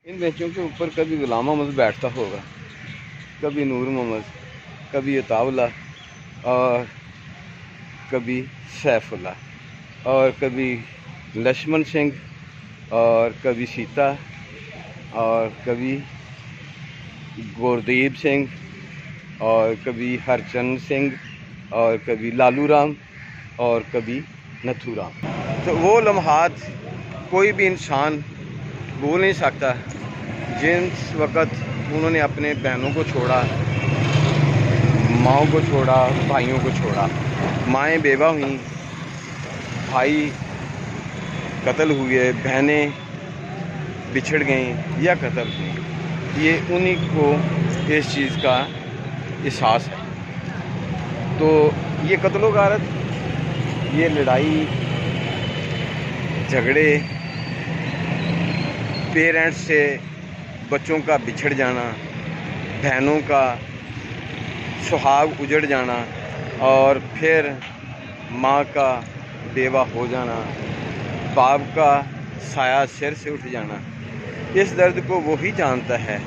ان بینچوں کے اوپر کبھی غلام محمد بیٹھتا ہوگا، کبھی نور محمد، کبھی اطاولہ، اور کبھی سیف اللہ، اور کبھی لکشمن سنگھ، اور کبھی سیتا، اور کبھی گوردیب سنگھ، اور کبھی ہرچند سنگھ، اور کبھی لالو رام، اور کبھی نتھو رام۔ تو وہ لمحات کوئی بھی انسان بھول نہیں سکتا جس وقت انہوں نے اپنے بہنوں کو چھوڑا، ماؤں کو چھوڑا، بھائیوں کو چھوڑا، مائیں بیوہ ہوئیں، بھائی قتل ہوئے، بہنیں بچھڑ گئیں یا قتل ہوئیں۔ یہ انہی کو اس چیز کا احساس ہے۔ تو یہ قتل و غارت، یہ لڑائی جھگڑے، پیرنٹس سے بچوں کا بچھڑ جانا، بہنوں کا سہاگ اجڑ جانا، اور پھر ماں کا بیوہ ہو جانا، باپ کا سایہ سر سے اٹھ جانا، اس درد کو وہی جانتا ہے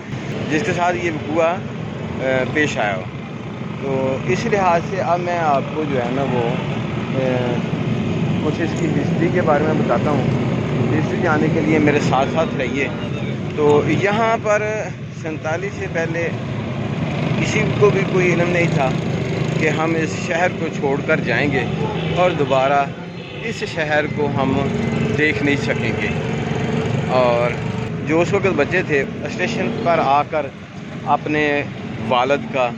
جس کے ساتھ یہ وقوعہ پیش آیا ہو۔ تو اس لحاظ سے اب میں آپ کو جو ہے نا وہ کچھ اس کی ہسٹری کے بارے میں بتاتا ہوں۔ ہسٹری جاننے کے لیے میرے ساتھ ساتھ رہیے۔ تو یہاں پر 47 سے پہلے کسی کو بھی کوئی علم نہیں تھا کہ ہم اس شہر کو چھوڑ کر جائیں گے اور دوبارہ اس شہر کو ہم دیکھ نہیں سکیں گے۔ اور جو اس وقت بچے تھے اسٹیشن پر آ کر اپنے والد کا،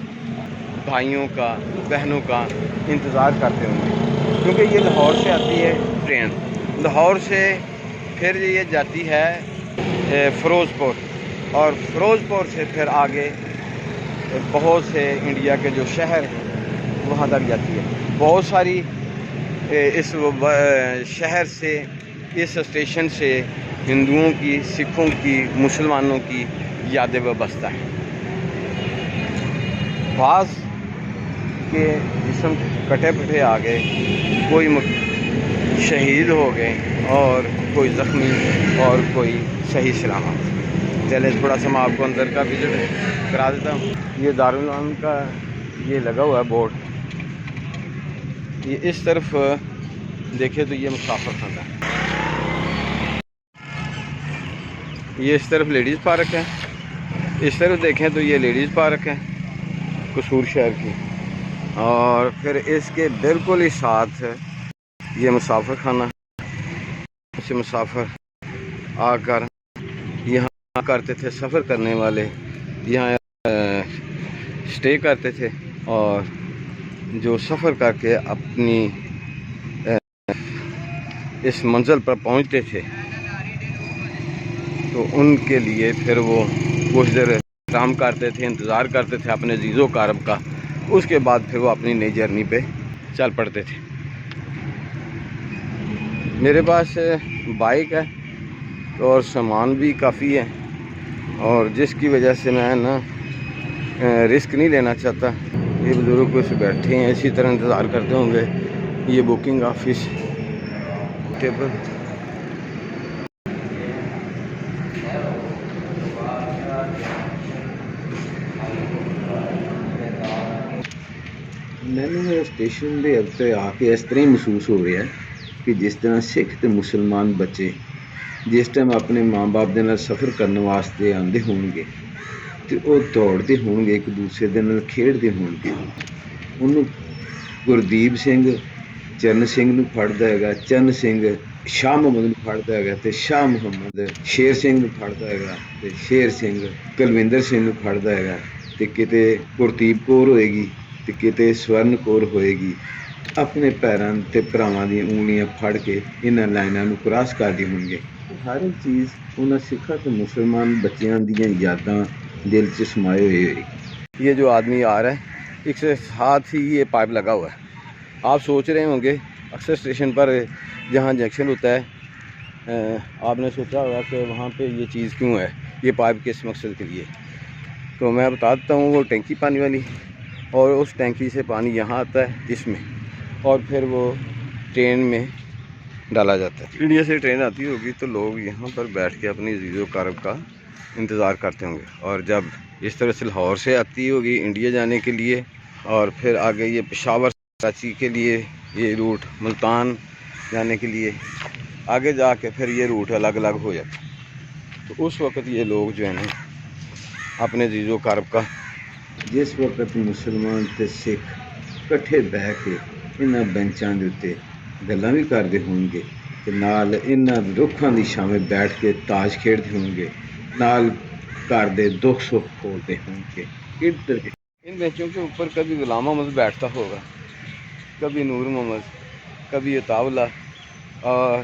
بھائیوں کا، بہنوں کا انتظار کرتے ہوں گے، کیونکہ یہ لاہور سے آتی ہے ٹرین، لاہور سے پھر یہ جاتی ہے فیروز پور، اور فیروز پور سے پھر آگے بہت سے انڈیا کے جو شہر ہیں وہاں تک جاتی ہے۔ بہت ساری اس شہر سے، اس اسٹیشن سے ہندوؤں کی، سکھوں کی، مسلمانوں کی یادیں وابستہ ہیں۔ بعض کے جسم کٹے پٹے آ گئے، کوئی شہید ہو گئے، اور کوئی زخمی، اور کوئی صحیح سلامت۔ چلے تھوڑا سا میں آپ کو اندر کا وزٹ کرا دیتا ہوں۔ یہ دارالعلوم کا یہ لگا ہوا ہے بورڈ، یہ اس طرف دیکھیں تو یہ مسافر خانہ ہے، یہ اس طرف لیڈیز پارک ہے، اس طرف دیکھیں تو یہ لیڈیز پارک ہے قصور شہر کی، اور پھر اس کے بالکل ہی ساتھ یہ مسافر خانہ، سے مسافر آ کر یہاں کرتے تھے، سفر کرنے والے یہاں سٹے کرتے تھے، اور جو سفر کر کے اپنی اس منزل پر پہنچتے تھے تو ان کے لیے پھر وہ کچھ دیر آرام کرتے تھے، انتظار کرتے تھے اپنے عزیز و اقارب کا، اس کے بعد پھر وہ اپنی نئی جرنی پہ چل پڑتے تھے۔ میرے پاس بائک ہے اور سامان بھی کافی ہے، اور جس کی وجہ سے میں نا رسک نہیں لینا چاہتا۔ یہ بزرگ کچھ بیٹھے ہیں اسی طرح انتظار کرتے ہوں گے۔ یہ بکنگ آفس ٹیبل، ਮੈਨੂੰ ਇਹ ਸਟੇਸ਼ਨ ਦੇ ਉੱਤੇ ਆ ਕੇ ਇਸ ਤਰ੍ਹਾਂ ਹੀ ਮਹਿਸੂਸ ਹੋ ਰਿਹਾ ਕਿ ਜਿਸ ਤਰ੍ਹਾਂ ਸਿੱਖ ਤੇ ਮੁਸਲਮਾਨ ਬੱਚੇ ਜਿਸ ਟਾਈਮ ਆਪਣੇ ਮਾਂ-ਬਾਪ ਦੇ ਨਾਲ ਸਫ਼ਰ ਕਰਨ ਵਾਸਤੇ ਆਉਂਦੇ ਹੋਣਗੇ ਤੇ ਉਹ ਦੌੜਦੇ ਹੋਣਗੇ, ਇੱਕ ਦੂਸਰੇ ਦੇ ਨਾਲ ਖੇਡਦੇ ਹੋਣਗੇ। ਉਹਨੂੰ ਗੁਰਦੀਪ ਸਿੰਘ ਚਰਨ ਸਿੰਘ ਨੂੰ ਫੜਦਾ ਹੈਗਾ, ਚਰਨ ਸਿੰਘ ਸ਼ਾਹ ਮੁਹੰਮਦ ਨੂੰ ਫੜਦਾ ਹੈਗਾ, ਤੇ ਸ਼ਾਹ ਮੁਹੰਮਦ ਸ਼ੇਰ ਸਿੰਘ ਨੂੰ ਫੜਦਾ ਹੈਗਾ, ਤੇ ਸ਼ੇਰ ਸਿੰਘ ਕੁਲਵਿੰਦਰ ਸਿੰਘ ਨੂੰ ਫੜਦਾ ਹੈਗਾ, ਤੇ ਕਿਤੇ ਗੁਰਦੀਪ ਕੌਰ ਹੋਏਗੀ ਤੇ ਕਿਤੇ ਸਵਰਨ ਕੌਰ ਹੋਏਗੀ। ਆਪਣੇ ਪੈਰਾਂ ਤੇ ਭਰਾਵਾਂ ਦੀਆਂ ਉਂਗਲੀਆਂ ਫੜ ਕੇ ਇਹਨਾਂ ਲਾਈਨਾਂ ਨੂੰ ਕ੍ਰਾਸ ਕਰਦੇ ਹੋਣਗੇ। ہر ایک چیز انہاں سکھاں تے مسلمان بچیاں دیاں یاداں دل چ سمائے ہوئے ہوئے۔ یہ جو آدمی آ رہا ہے ایک سے ساتھ ہی یہ پائپ لگا ہوا ہے۔ آپ سوچ رہے ہوں گے اکثر اسٹیشن پر جہاں جنکشن ہوتا ہے آپ نے سوچا ہوگا کہ وہاں پہ یہ چیز کیوں ہے، یہ پائپ کس مقصد کے لیے؟ تو میں بتا دیتا ہوں، وہ ٹینکی پانی والی، اور اس ٹینکی سے پانی یہاں آتا ہے اس میں، اور پھر وہ ٹرین میں ڈالا جاتا ہے۔ انڈیا سے ٹرین آتی ہوگی تو لوگ یہاں پر بیٹھ کے اپنی عزیز و اقارب کا انتظار کرتے ہوں گے. اور جب اس طرح سے لاہور سے آتی ہوگی انڈیا جانے کے لیے، اور پھر آگے یہ پشاور کراچی کے لیے یہ روٹ، ملتان جانے کے لیے، آگے جا کے پھر یہ روٹ الگ الگ ہو جاتا. تو اس وقت یہ لوگ جو ہیں نا اپنے عزیز و اقارب کا جس وقت مسلمان تے سکھ کٹھے بہ کے انہاں بینچاں دے اتے گلاں بھی کردے ہون گے تے نال انہاں رکھاں دی چھاویں بیٹھ کے تاش کھیڈدے ہون گے، نال گھر دے دکھ سکھ کھولتے ہوں گے. ان بینچوں کے اوپر کبھی غلام محمد بیٹھتا ہوگا، کبھی نور محمد، کبھی عطاء اللہ، اور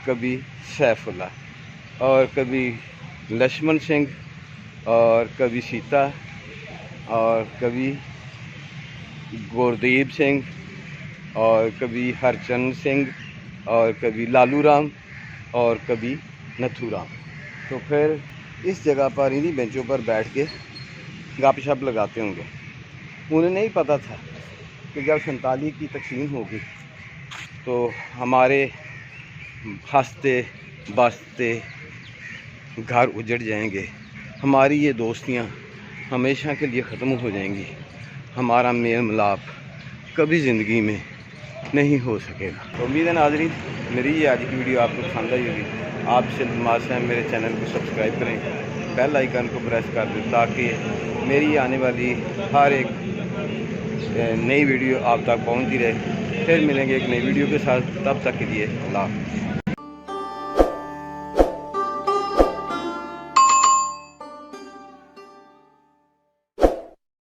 کبھی سیف اللہ، اور کبھی لکشمن سنگھ، اور کبھی سیتا، اور کبھی گوردیپ سنگھ، اور کبھی ہرچند سنگھ، اور کبھی لالو رام، اور کبھی نتھو رام. تو پھر اس جگہ پر انہی بینچوں پر بیٹھ کے گپ شپ لگاتے ہوں گے. انہیں نہیں پتہ تھا کہ جب 47 کی تقسیم ہوگی تو ہمارے ہنستے بستے گھر اجڑ جائیں گے، ہماری یہ دوستیاں ہمیشہ کے لیے ختم ہو جائیں گی، ہمارا میل ملاپ کبھی زندگی میں نہیں ہو سکے گا. تو امید ہے ناظرین میری یہ آج کی ویڈیو آپ کو پسند آئی ہوگی. آپ سے التماس ہے میرے چینل کو سبسکرائب کریں، بیل آئیکن کو پریس کر دیں تاکہ میری آنے والی ہر ایک نئی ویڈیو آپ تک پہنچتی رہے. پھر ملیں گے ایک نئی ویڈیو کے ساتھ، تب تک کے لیے اللہ حافظ.